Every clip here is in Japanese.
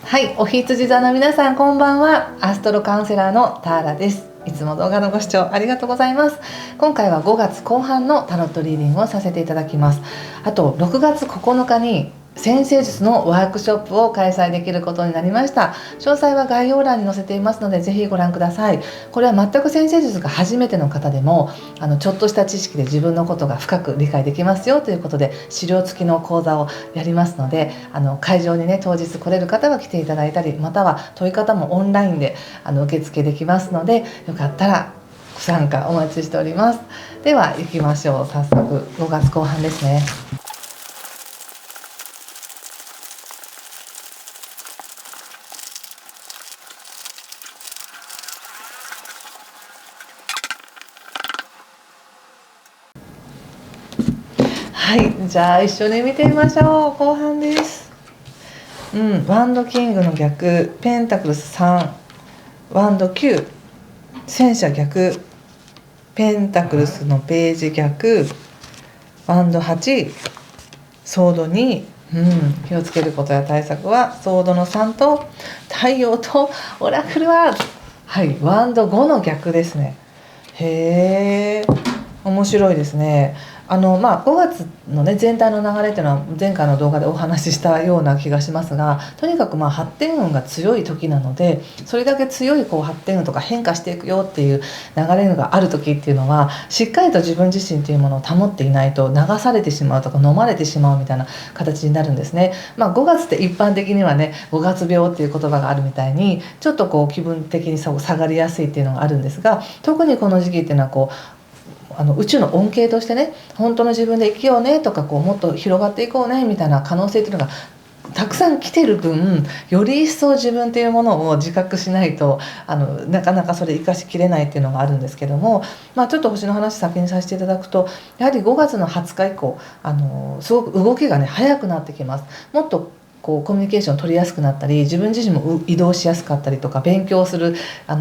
はい、お羊座の皆さんこんばんは。アストロカウンセラーのターラです。いつも動画のご視聴ありがとうございます。今回は5月後半のタロットリーディングをさせていただきます。あと6月9日に占星術のワークショップを開催できることになりました。詳細は概要欄に載せていますのでぜひご覧ください。これは全く占星術が初めての方でもちょっとした知識で自分のことが深く理解できますよということで資料付きの講座をやりますので、会場にね当日来れる方は来ていただいたり、または問い方もオンラインで受付できますので、よかったらご参加お待ちしております。では行きましょう。早速5月後半ですね。はい、じゃあ一緒に見てみましょう。後半です。ワンドキングの逆、ペンタクルス3、ワンド9、戦車逆、ペンタクルスのページ逆、ワンド8、ソード2、気をつけることや対策はソードの3と太陽とオラクルワード。はい、ワンド5の逆ですね。へー、面白いですね。5月のね全体の流れっていうのは前回の動画でお話ししたような気がしますが、とにかく発展運が強い時なので、それだけ強い発展運とか変化していくよっていう流れがある時っていうのは、しっかりと自分自身っていうものを保っていないと流されてしまうとか飲まれてしまうみたいな形になるんですね。5月って一般的にはね5月病っていう言葉があるみたいに、ちょっと気分的に下がりやすいっていうのがあるんですが、特にこの時期っていうのは宇宙の恩恵としてね、本当の自分で生きようねとかもっと広がっていこうねみたいな可能性っていうのがたくさん来てる分、より一層自分っていうものを自覚しないとなかなかそれ生かしきれないっていうのがあるんですけども、ちょっと星の話先にさせていただくと、やはり5月の20日以降すごく動きがね早くなってきます。もっとコミュニケーション取りやすくなったり、自分自身も移動しやすかったりとか、勉強する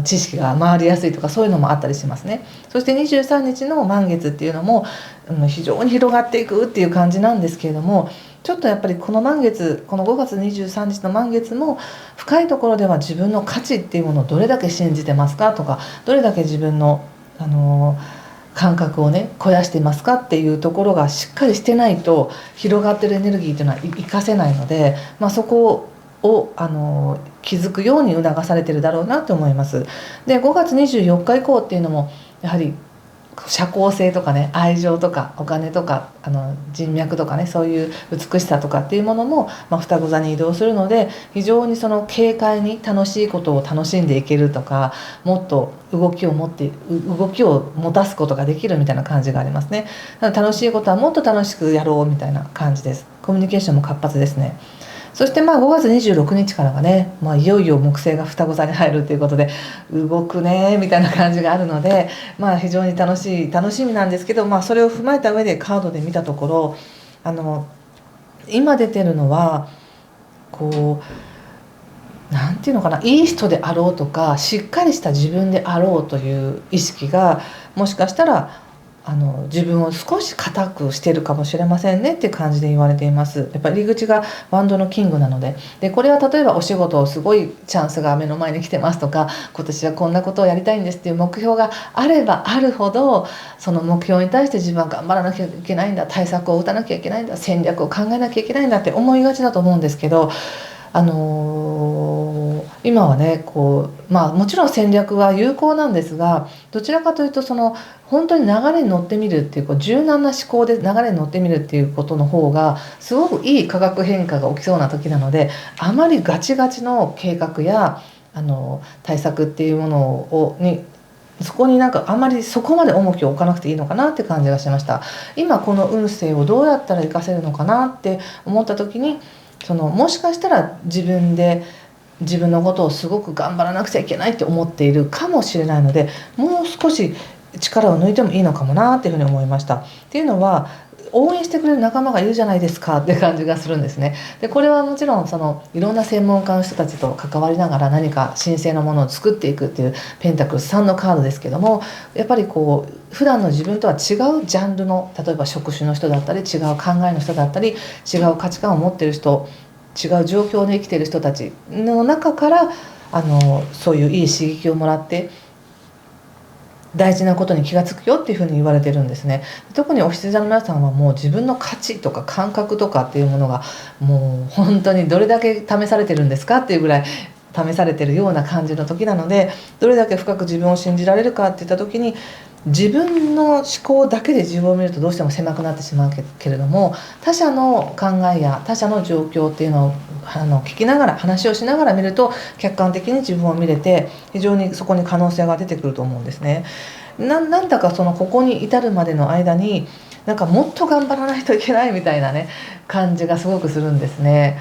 知識が回りやすいとか、そういうのもあったりしますね。そして23日の満月っていうのも非常に広がっていくっていう感じなんですけれども、ちょっとやっぱりこの満月、この5月23日の満月も深いところでは自分の価値っていうものをどれだけ信じてますかとか、どれだけ自分の感覚をね肥やしていますかっていうところがしっかりしてないと、広がってるエネルギーっていうのは活かせないので、そこを気づくように促されてるだろうなと思います。で5月24日以降っていうのもやはり社交性とかね、愛情とかお金とか人脈とかね、そういう美しさとかっていうものも、双子座に移動するので、非常にその軽快に楽しいことを楽しんでいけるとか、もっと動きを持たすことができるみたいな感じがありますね。楽しいことはもっと楽しくやろうみたいな感じです。コミュニケーションも活発ですね。そして5月26日からがね、いよいよ木星が双子座に入るということで、動くねみたいな感じがあるので、非常に楽しみなんですけど、それを踏まえた上でカードで見たところ、今出てるのはなんていうのかな、いい人であろうとか、しっかりした自分であろうという意識がもしかしたら自分を少し固くしてるかもしれませんねっていう感じで言われています。やっぱり入り口がワンドのキングなので、これは例えばお仕事をすごいチャンスが目の前に来てますとか、今年はこんなことをやりたいんですっていう目標があればあるほど、その目標に対して自分は頑張らなきゃいけないんだ、対策を打たなきゃいけないんだ、戦略を考えなきゃいけないんだって思いがちだと思うんですけど、今はねもちろん戦略は有効なんですが、どちらかというと本当に流れに乗ってみるっていう柔軟な思考で流れに乗ってみるっていうことの方がすごくいい化学変化が起きそうな時なので、あまりガチガチの計画や対策っていうものそこにあまりそこまで重きを置かなくていいのかなって感じがしました。今この運勢をどうやったら活かせるのかなって思った時に、もしかしたら自分のことをすごく頑張らなくちゃいけないって思っているかもしれないので、もう少し力を抜いてもいいのかもなっていうふうに思いました。っていうのは、応援してくれる仲間がいるじゃないですかって感じがするんですね。でこれはもちろんいろんな専門家の人たちと関わりながら何か神聖なものを作っていくっていうペンタクルス3のカードですけども、やっぱり普段の自分とは違うジャンルの、例えば職種の人だったり違う考えの人だったり違う価値観を持っている人違う状況で生きている人たちの中からそういういい刺激をもらって大事なことに気がつくよっていうふうに言われてるんですね。特にお羊座の皆さんはもう自分の価値とか感覚とかっていうものがもう本当にどれだけ試されてるんですかっていうぐらい試されてるような感じの時なので、どれだけ深く自分を信じられるかっていった時に、自分の思考だけで自分を見るとどうしても狭くなってしまうけれども、他者の考えや他者の状況っていうのを聞きながら、話をしながら見ると客観的に自分を見れて、非常にそこに可能性が出てくると思うんですね。なんだかここに至るまでの間になんかもっと頑張らないといけないみたいなね感じがすごくするんですね。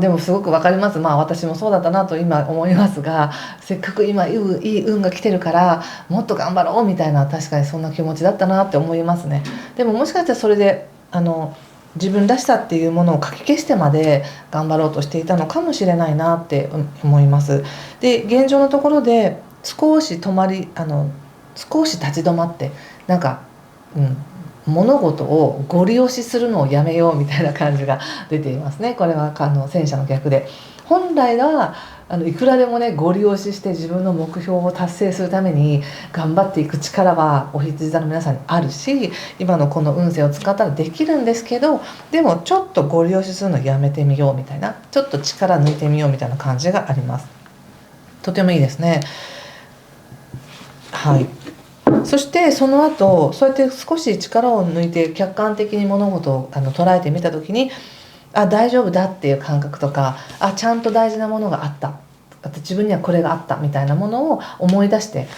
でもすごくわかります。私もそうだったなと今思いますが、せっかく今いい運が来てるからもっと頑張ろうみたいな、確かにそんな気持ちだったなって思いますね。でももしかしたらそれで自分らしさっていうものをかき消してまで頑張ろうとしていたのかもしれないなって思います。で、現状のところで少し少し立ち止まってなんか、物事をご利用しするのをやめようみたいな感じが出ていますね。これは戦車の逆で、本来はいくらでもねご利用しして自分の目標を達成するために頑張っていく力はお羊座の皆さんにあるし、今のこの運勢を使ったらできるんですけど、でもちょっとご利用しするのをやめてみようみたいな、ちょっと力抜いてみようみたいな感じがあります。とてもいいですね。はい。そしてその後そうやって少し力を抜いて客観的に物事を捉えてみた時に、大丈夫だっていう感覚とか、ちゃんと大事なものがあった、自分にはこれがあったみたいなものを思い出して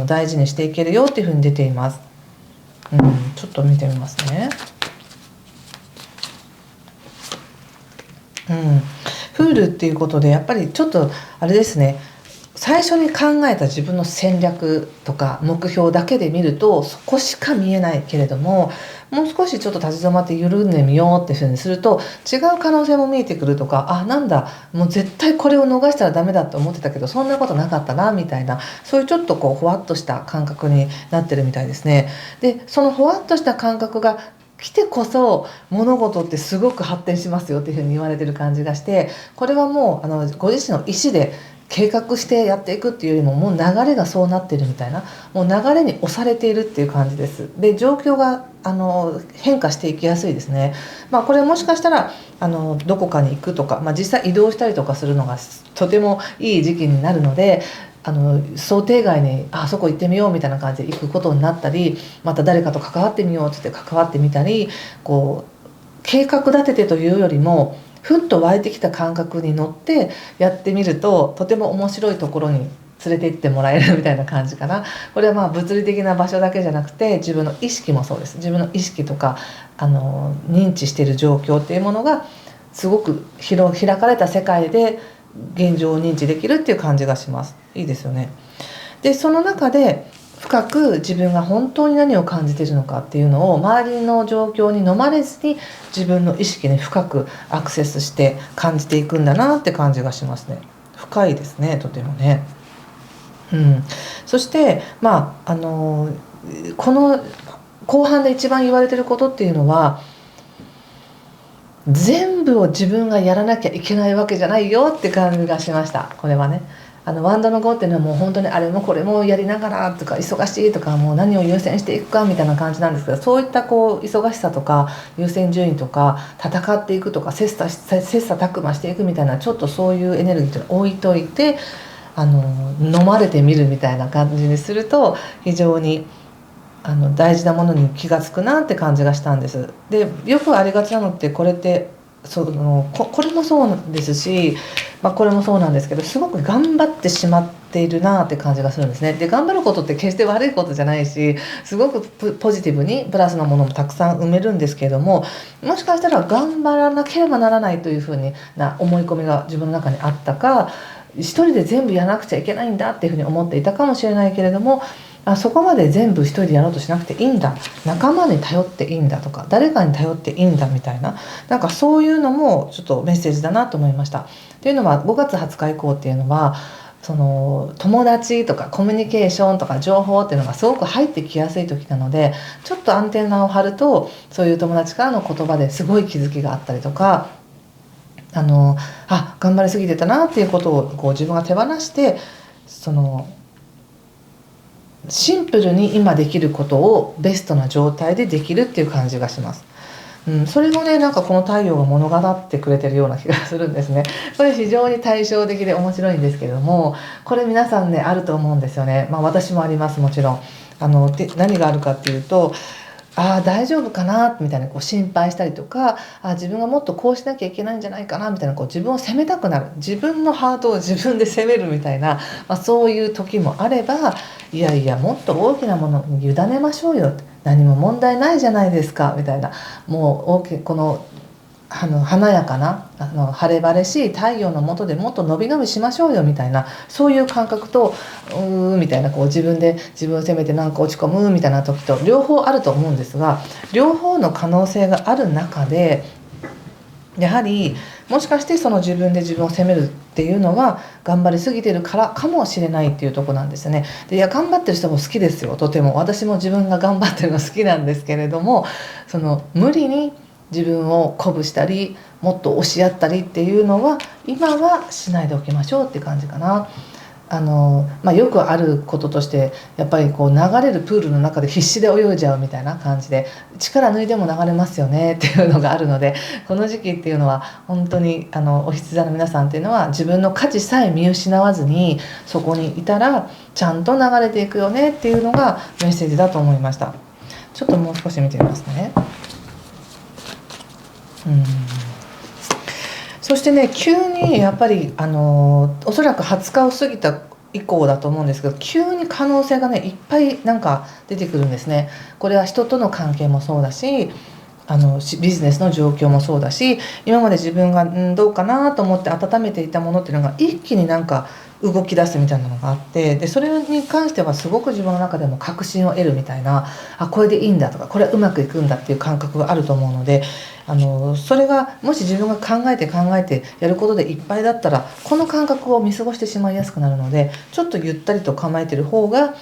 大事にしていけるよっていうふうに出ています。ちょっと見てみますね。フールっていうことでやっぱりちょっとあれですね、最初に考えた自分の戦略とか目標だけで見るとそこしか見えないけれども、もう少しちょっと立ち止まって緩んでみようっていうふうにすると違う可能性も見えてくるとか、なんだもう絶対これを逃したらダメだと思ってたけどそんなことなかったなみたいな、そういうちょっとほわっとした感覚になってるみたいですね。でそのほわっとした感覚が来てこそ物事ってすごく発展しますよっていうふうに言われてる感じがして、これはもうご自身の意思で計画してやっていくっていうよりも、もう流れがそうなってるみたいな、もう流れに押されているっていう感じです。で状況が変化していきやすいですね。これもしかしたらどこかに行くとか、実際移動したりとかするのがとてもいい時期になるので、想定外にそこ行ってみようみたいな感じで行くことになったり、また誰かと関わってみようって言って関わってみたり、計画立ててというよりもふっと湧いてきた感覚に乗ってやってみると、とても面白いところに連れて行ってもらえるみたいな感じかな。これは物理的な場所だけじゃなくて自分の意識もそうです。自分の意識とか認知している状況っていうものがすごく開かれた世界で現状を認知できるっていう感じがします。いいですよね。でその中で深く自分が本当に何を感じているのかっていうのを周りの状況に飲まれずに自分の意識に深くアクセスして感じていくんだなって感じがしますね。深いですね、とてもね。そしてこの後半で一番言われていることっていうのは、全部を自分がやらなきゃいけないわけじゃないよって感じがしました。これはね、ワンドの5っていうのはもう本当にあれもこれもやりながらとか忙しいとか、もう何を優先していくかみたいな感じなんですけど、そういった忙しさとか優先順位とか戦っていくとか切磋琢磨していくみたいな、ちょっとそういうエネルギーっていうのを置いといて飲まれてみるみたいな感じにすると非常に大事なものに気が付くなって感じがしたんです。でよくありがちなのってこれってこれもそうですし、これもそうなんですけど、すごく頑張ってしまっているなって感じがするんですね。で頑張ることって決して悪いことじゃないし、すごくポジティブにプラスのものもたくさん埋めるんですけれども、もしかしたら頑張らなければならないというふうな思い込みが自分の中にあったか、一人で全部やらなくちゃいけないんだっていうふうに思っていたかもしれないけれども、そこまで全部一人でやろうとしなくていいんだ、仲間に頼っていいんだとか誰かに頼っていいんだみたいな、そういうのもちょっとメッセージだなと思いました。というのは5月20日以降っていうのは友達とかコミュニケーションとか情報っていうのがすごく入ってきやすい時なので、ちょっとアンテナを張るとそういう友達からの言葉ですごい気づきがあったりとか、頑張りすぎてたなっていうことをこう自分が手放して、シンプルに今できることをベストな状態でできるっていう感じがします。それをね、なんかこの太陽が物語ってくれてるような気がするんですね。これ非常に対照的で面白いんですけれども、これ皆さんねあると思うんですよね。私もあります、もちろん。で何があるかっていうと、大丈夫かなみたいなこう心配したりとか、自分がもっとこうしなきゃいけないんじゃないかなみたいな、こう自分を責めたくなる、自分のハートを自分で責めるみたいな、そういう時もあれば、いやいやもっと大きなものに委ねましょうよ、何も問題ないじゃないですかみたいな、もうこの華やかな晴れ晴れしい太陽の下でもっと伸び伸びしましょうよみたいな、そういう感覚とみたいな、こう自分で自分を責めてなんか落ち込むみたいな時と両方あると思うんですが、両方の可能性がある中で、やはりもしかしてその自分で自分を責めるっていうのは頑張りすぎてるからかもしれないっていうところなんですよね。で、いや頑張ってる人も好きですよ、とても。私も自分が頑張ってるの好きなんですけれども、無理に自分を鼓舞したりもっと押し合ったりっていうのは今はしないでおきましょうって感じかな。よくあることとして、やっぱりこう流れるプールの中で必死で泳いじゃうみたいな感じで、力抜いても流れますよねっていうのがあるので、この時期っていうのは本当にお羊座の皆さんっていうのは自分の価値さえ見失わずにそこにいたらちゃんと流れていくよねっていうのがメッセージだと思いました。ちょっともう少し見てみますね。そしてね、急にやっぱりおそらく20日を過ぎた以降だと思うんですけど、急に可能性がねいっぱいなんか出てくるんですね。これは人との関係もそうだし、ビジネスの状況もそうだし、今まで自分がどうかなと思って温めていたものっていうのが一気になんか動き出すみたいなのがあって、でそれに関してはすごく自分の中でも確信を得るみたいな、これでいいんだとか、これはうまくいくんだっていう感覚があると思うので、それがもし自分が考えてやることでいっぱいだったら、この感覚を見過ごしてしまいやすくなるので、ちょっとゆったりと構えてる方が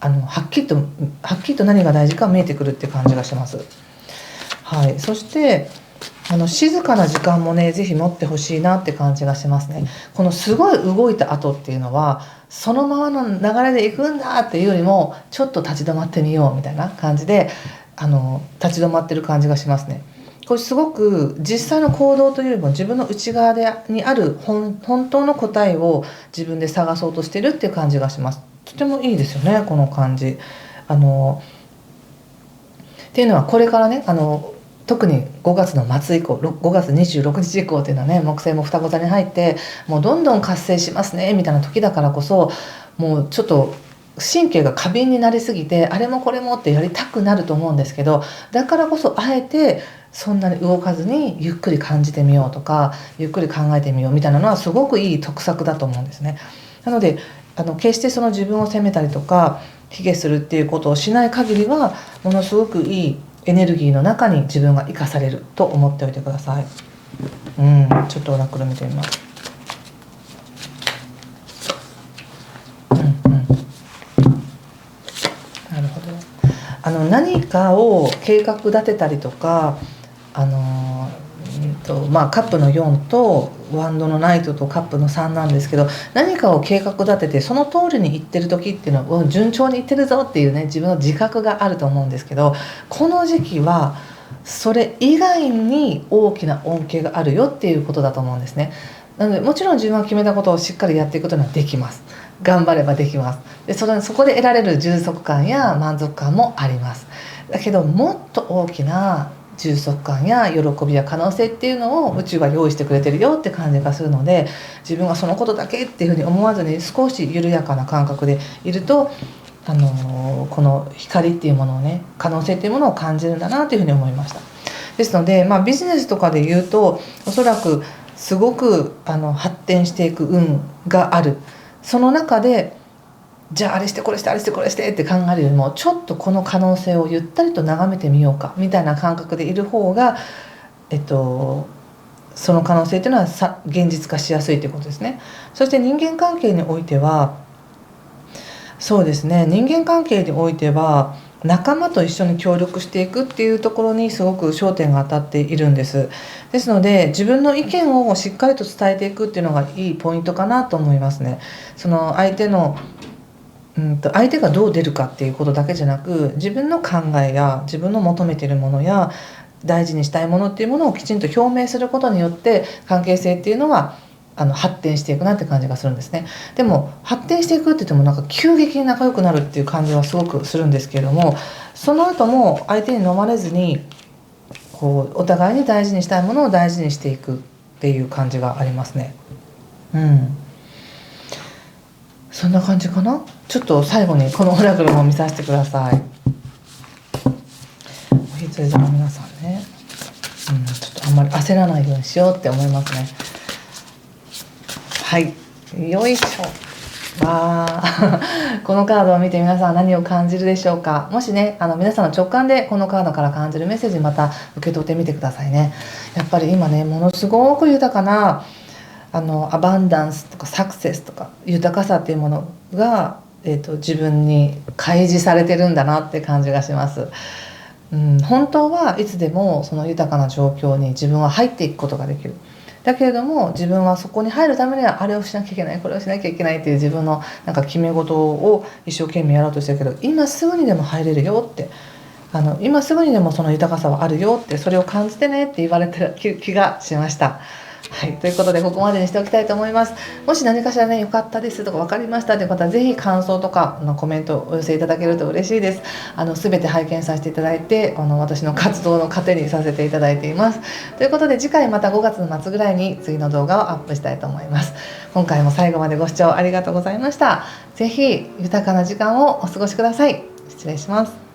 はっきりと何が大事か見えてくるっていう感じがします。はい、そして静かな時間もねぜひ持ってほしいなって感じがしますね。このすごい動いた後っていうのはそのままの流れで行くんだっていうよりも、ちょっと立ち止まってみようみたいな感じで立ち止まってる感じがしますね。これすごく実際の行動というよりも自分の内側にある本当の答えを自分で探そうとしてるっていう感じがします。とてもいいですよね、この感じ。っていうのはこれからね、特に5月の末以降、5月26日以降っていうのはね、木星も双子座に入ってもうどんどん活性しますねみたいな時だからこそ、もうちょっと神経が過敏になりすぎてあれもこれもってやりたくなると思うんですけど、だからこそあえてそんなに動かずにゆっくり感じてみようとか、ゆっくり考えてみようみたいなのはすごくいい得策だと思うんですね。なので決してその自分を責めたりとか卑下するっていうことをしない限りは、ものすごくいいエネルギーの中に自分が生かされると思っておいてください。ちょっとオラクル見てみます。なるほど。何かを計画立てたりとか、カップの4とワンドのナイトとカップの3なんですけど、何かを計画立ててその通りにいってる時っていうのは順調にいってるぞっていうね、自分の自覚があると思うんですけど、この時期はそれ以外に大きな恩恵があるよっていうことだと思うんですね。なのでもちろん自分が決めたことをしっかりやっていくことはできます。頑張ればできます。でそこで得られる充足感や満足感もあります。だけどもっと大きな充足感や喜びや可能性っていうのを宇宙が用意してくれてるよって感じがするので、自分がそのことだけっていうふうに思わずに少し緩やかな感覚でいると、この光っていうものをね、可能性っていうものを感じるんだなというふうに思いました。ですので、ビジネスとかで言うとおそらくすごく発展していく運がある。その中でじゃああれしてこれしてあれしてこれしてって考えるよりも、ちょっとこの可能性をゆったりと眺めてみようかみたいな感覚でいる方が、その可能性っていうのは現実化しやすいということですね。そして人間関係においてはそうですね、人間関係においては仲間と一緒に協力していくっていうところにすごく焦点が当たっているんです。ですので自分の意見をしっかりと伝えていくっていうのがいいポイントかなと思いますね。その相手がどう出るかっていうことだけじゃなく、自分の考えや自分の求めているものや大事にしたいものっていうものをきちんと表明することによって関係性っていうのは発展していくなって感じがするんですね。でも発展していくって言ってもなんか急激に仲良くなるっていう感じはすごくするんですけれども、その後も相手に飲まれずにこうお互いに大事にしたいものを大事にしていくっていう感じがありますね。そんな感じかな。ちょっと最後にこのオラクルも見させてください。お羊座の皆さんね、ちょっとあんまり焦らないようにしようって思いますね。はい、よいしょ。わーこのカードを見て皆さんは何を感じるでしょうか。もしね皆さんの直感でこのカードから感じるメッセージまた受け取ってみてくださいね。やっぱり今ねものすごく豊かなアバンダンスとかサクセスとか豊かさっていうものが、自分に開示されてるんだなって感じがします。本当はいつでもその豊かな状況に自分は入っていくことができる。だけれども自分はそこに入るためにはあれをしなきゃいけない、これをしなきゃいけないっていう自分のなんか決め事を一生懸命やろうとしてるけど、今すぐにでも入れるよって、今すぐにでもその豊かさはあるよって、それを感じてねって言われてる気がしました。はい、ということでここまでにしておきたいと思います。もし何かしらね良かったですとか分かりましたという方はぜひ感想とかのコメントをお寄せいただけると嬉しいです。全て拝見させていただいて私の活動の糧にさせていただいています。ということで次回また5月の末ぐらいに次の動画をアップしたいと思います。今回も最後までご視聴ありがとうございました。ぜひ豊かな時間をお過ごしください。失礼します。